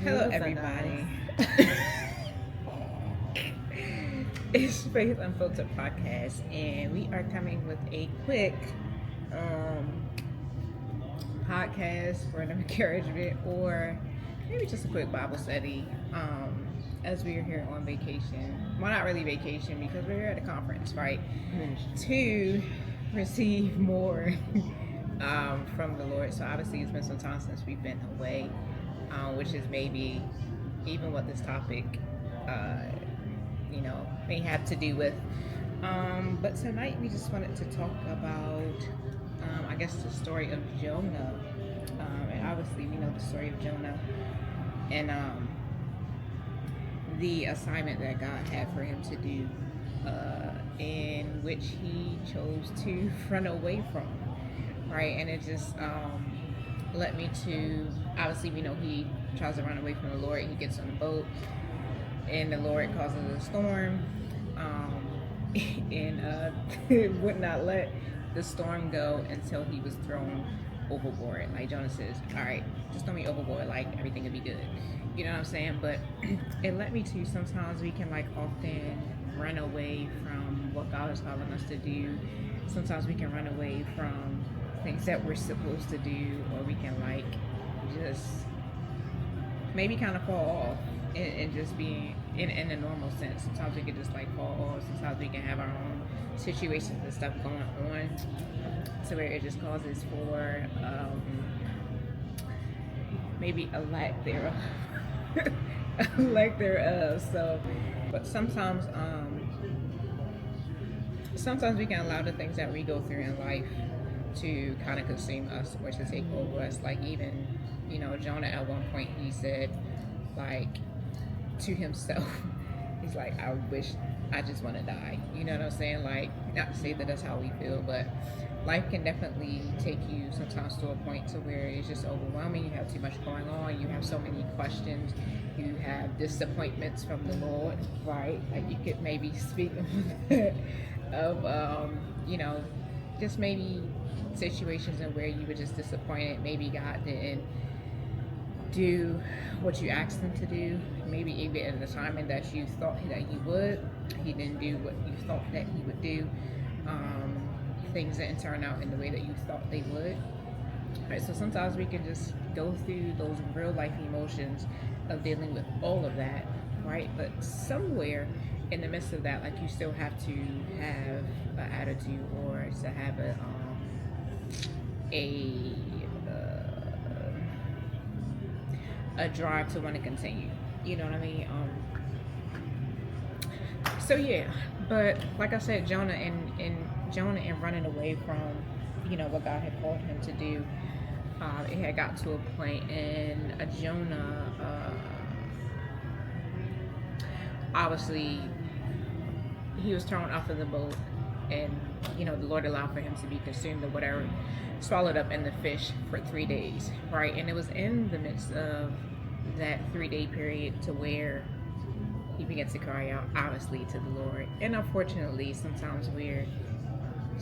Hello, everybody. It's Faith Unfiltered Podcast, and we are coming with a quick podcast for an encouragement, or maybe just a quick Bible study. As we are here on vacation, well, not really vacation because we're here at a conference, right? To receive more from the Lord. So obviously, it's been some time since we've been away. Which is maybe even what this topic, may have to do with. But tonight we just wanted to talk about, the story of Jonah. And obviously we know the story of Jonah and the assignment that God had for him to do, in which he chose to run away from, right? And it just led me to, obviously we know he tries to run away from the Lord. He gets on the boat and the Lord causes a storm, and would not let the storm go until he was thrown overboard. Like Jonah says, all right, just throw me overboard, like everything will be good. You know what I'm saying? But it led me to, sometimes we can often run away from what God is calling us to do. Sometimes we can run away from things that we're supposed to do, or we can just maybe kind of fall off and just be in a normal sense. Sometimes we can just fall off. Sometimes we can have our own situations and stuff going on to where it just causes for maybe a lack thereof. So, but sometimes we can allow the things that we go through in life to kind of consume us or to take over us. Like even, Jonah at one point, he said, to himself, he's like, I wish I just want to die. You know what I'm saying? Not to say that that's how we feel, but life can definitely take you sometimes to a point to where it's just overwhelming. You have too much going on. You have so many questions. You have disappointments from the Lord, right? You could maybe speak of, just maybe situations in where you were just disappointed. Maybe God didn't do what you asked him to do. Maybe even in the timing that you thought that he would, he didn't do what you thought that he would do. Things didn't turn out in the way that you thought they would. Right, so sometimes we can just go through those real life emotions of dealing with all of that, right? But somewhere in the midst of that, you still have to have an attitude, or to have a drive to want to continue. You know what I mean? So yeah, but like I said, Jonah and running away from, what God had called him to do. It had got to a point in Jonah, obviously he was thrown off of the boat, and the Lord allowed for him to be consumed or whatever, swallowed up in the fish for 3 days, right? And it was in the midst of that 3-day period to where he began to cry out, obviously, to the Lord. And unfortunately, sometimes we're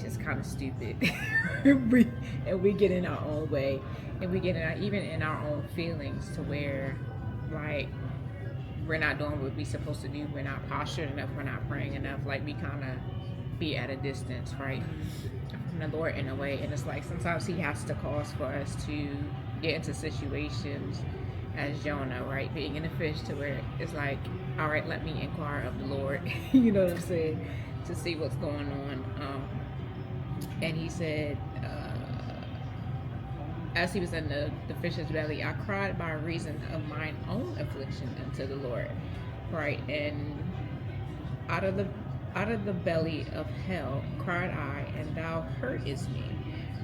just kind of stupid and we get in our own way, and we get even in our own feelings, to where we're not doing what we're supposed to do. We're not postured enough. We're not praying enough. We kind of be at a distance, right, from the Lord in a way. And it's sometimes he has to cause for us to get into situations as Jonah, right, being in a fish, to where it's all right, let me inquire of the Lord. You know what I'm saying? To see what's going on. And he said, as he was in the fish's belly, I cried by reason of mine own affliction unto the Lord, right? And out of the belly of hell cried I, and thou heardest me,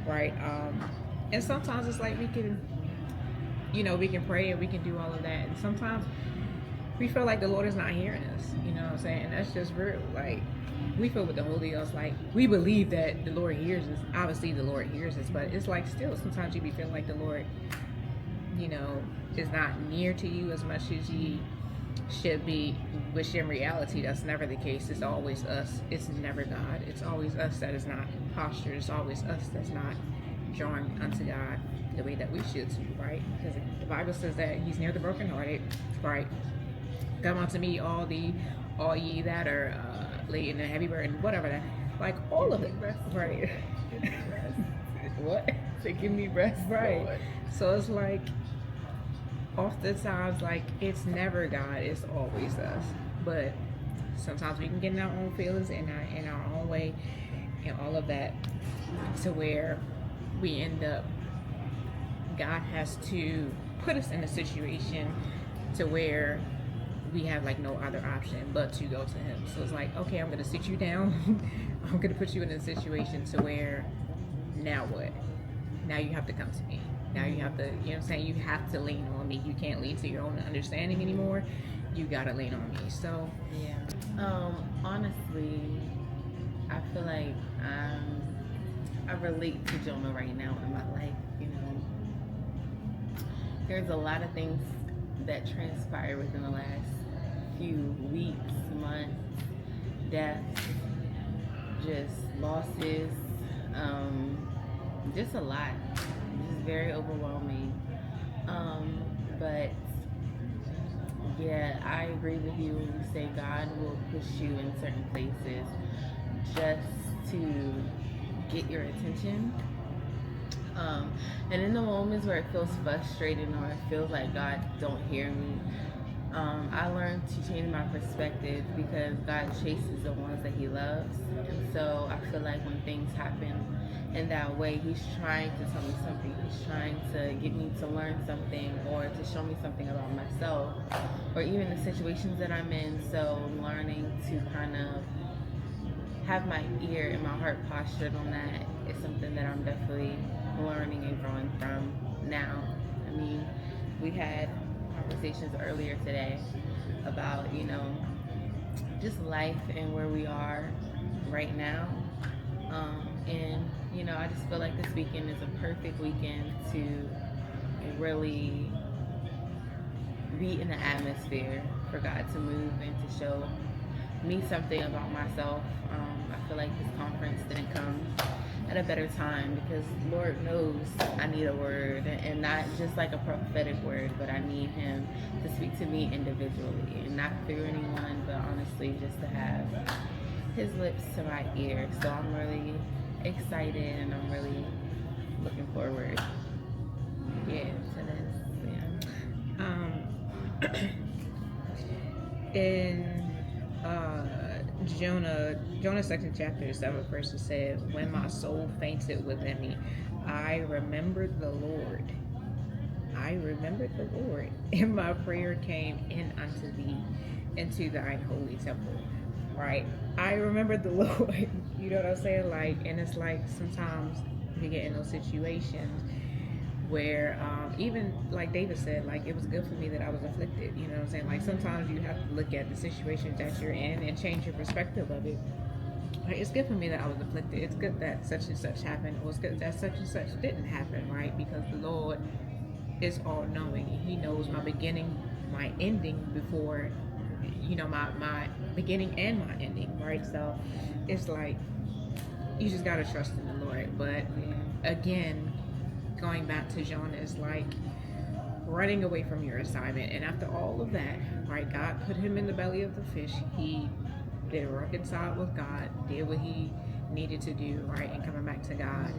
right? And sometimes it's we can, we can pray and we can do all of that, and sometimes we feel like the Lord is not hearing us. You know what I'm saying? And that's just real. We feel with the Holy Ghost, we believe that the Lord hears us. Obviously the Lord hears us, but it's still sometimes you be feeling like the Lord, is not near to you as much as he should be, which in reality that's never the case. It's always us. It's never God. It's always us that is not postured. It's always us that's not drawing unto God the way that we should to, right? Because the Bible says that he's near the brokenhearted, right? Come unto me, all ye that are laden and heavy burden, whatever that, like all of it, right? What? To give me rest, right? Lord. So it's like, oftentimes, like it's never God, it's always us. But sometimes we can get in our own feelings, in our own way, and all of that, to where we end up, God has to put us in a situation to where we have like no other option but to go to him. So it's like, okay, I'm gonna sit you down. I'm gonna put you in a situation to where, now what? Now you have to come to me. Now you have to, you know what I'm saying? You have to lean on me. You can't lean to your own understanding anymore. You gotta lean on me. So yeah. Honestly, I feel like I relate to Jonah right now in my life. You know, there's a lot of things that transpire within the last few weeks, months, deaths, just losses, just a lot. Just very overwhelming. But yeah, I agree with you when you say God will push you in certain places just to get your attention. And in the moments where it feels frustrating or it feels like God don't hear me, I learned to change my perspective because God chases the ones that he loves. And so I feel like when things happen in that way, he's trying to tell me something. He's trying to get me to learn something or to show me something about myself or even the situations that I'm in. So learning to kind of have my ear and my heart postured on that is something that I'm definitely learning and growing from now. I mean, we had conversations earlier today about, you know, just life and where we are right now. And, you know, I just feel like this weekend is a perfect weekend to really be in the atmosphere for God to move and to show me something about myself. I feel like this conference didn't come at a better time because Lord knows I need a word, and not just like a prophetic word, but I need him to speak to me individually and not through anyone, but honestly just to have his lips to my ear. So I'm really excited and I'm really looking forward to this. In Jonah's second chapter, 7th verse, it said, "When my soul fainted within me, I remembered the Lord. I remembered the Lord, and my prayer came in unto thee, into thine holy temple." Right? I remembered the Lord. You know what I'm saying? Like, and it's like sometimes we get in those situations where even like David said, like, it was good for me that I was afflicted. You know what I'm saying? Like, sometimes you have to look at the situations that you're in and change your perspective of it. Like, it's good for me that I was afflicted. It's good that such and such happened, or it's good that such and such didn't happen, right? Because the Lord is all knowing. He knows my beginning, my ending before, you know, my beginning and my ending, right? So it's like, you just gotta trust in the Lord. But again, going back to Jonah, is like running away from your assignment. And after all of that, right, God put him in the belly of the fish. He did reconcile with God, did what he needed to do, right, and coming back to God.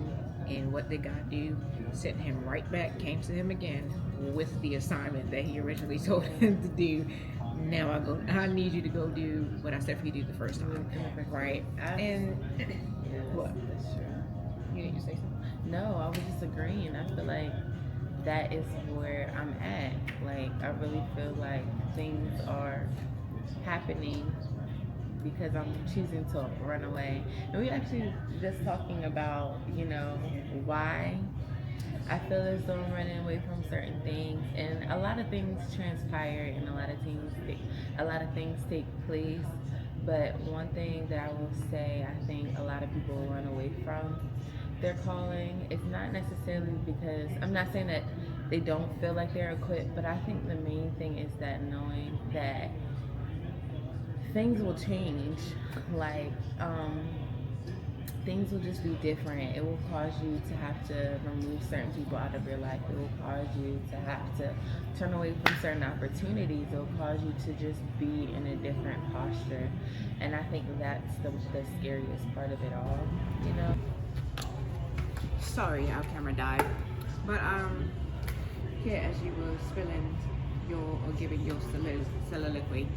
And what did God do? Sent him right back, came to him again with the assignment that he originally told him to do. Now I need you to go do what I said for you to do the first time, right? And what? That's true. You need to say something? No, I was just agreeing. I feel like that is where I'm at. Like, I really feel like things are happening because I'm choosing to run away. And we actually just talking about, you know, why I feel as though I'm running away from certain things. And a lot of things transpire and a lot of things take place. But one thing that I will say, I think a lot of people run away from their calling. It's not necessarily because, I'm not saying that they don't feel like they're equipped, but I think the main thing is that knowing that things will change. Like, things will just be different. It will cause you to have to remove certain people out of your life. It will cause you to have to turn away from certain opportunities. It will cause you to just be in a different posture. And I think that's the scariest part of it all, you know? Sorry, our camera died. But yeah, as you were spilling your or giving your soliloquy,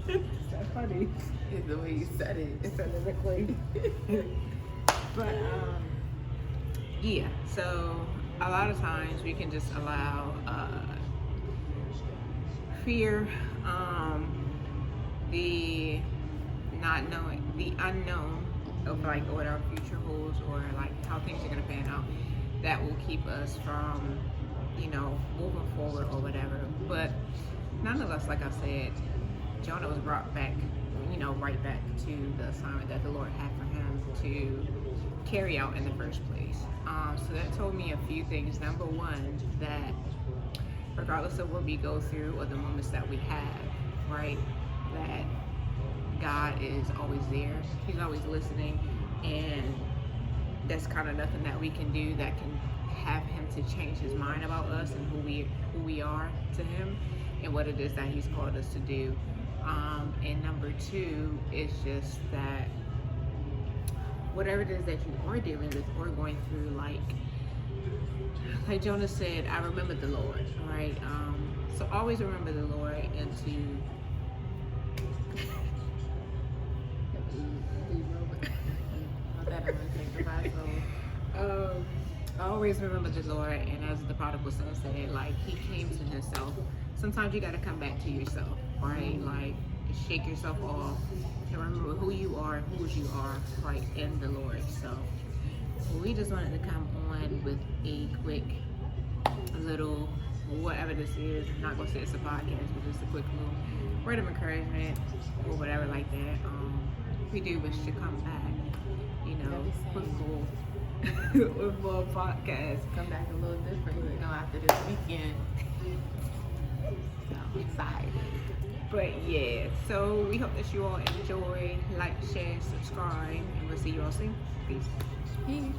it's so funny. It's the way you said it. It's soliloquy. But yeah, so a lot of times we can just allow fear, the not knowing, the unknown of like what our future holds or like how things are gonna pan out, that will keep us from, you know, moving forward or whatever. But nonetheless, like I said, Jonah was brought back, you know, right back to the assignment that the Lord had for him to carry out in the first place. So that told me a few things. Number one, that regardless of what we go through or the moments that we have, right, that God is always there. He's always listening, and that's kind of nothing that we can do that can have him to change his mind about us and who we are to him and what it is that he's called us to do. And number two is just that whatever it is that you are dealing with or going through, like Jonah said, I remember the Lord, right? So always remember the Lord, and to always remember the Lord, and as the prodigal son said, like, he came to himself. Sometimes you got to come back to yourself, right? Like, shake yourself off and remember who you are and whose you are, right, in the Lord. So we just wanted to come on with a quick little, whatever this is, I'm not gonna say it's a podcast, but just a quick little word of encouragement or whatever like that. We do wish to come back, you know, with more podcasts. Come back a little different, you know, after this weekend. So I'm excited. But yeah, so we hope that you all enjoy, like, share, subscribe, and we'll see you all soon. Peace. Peace.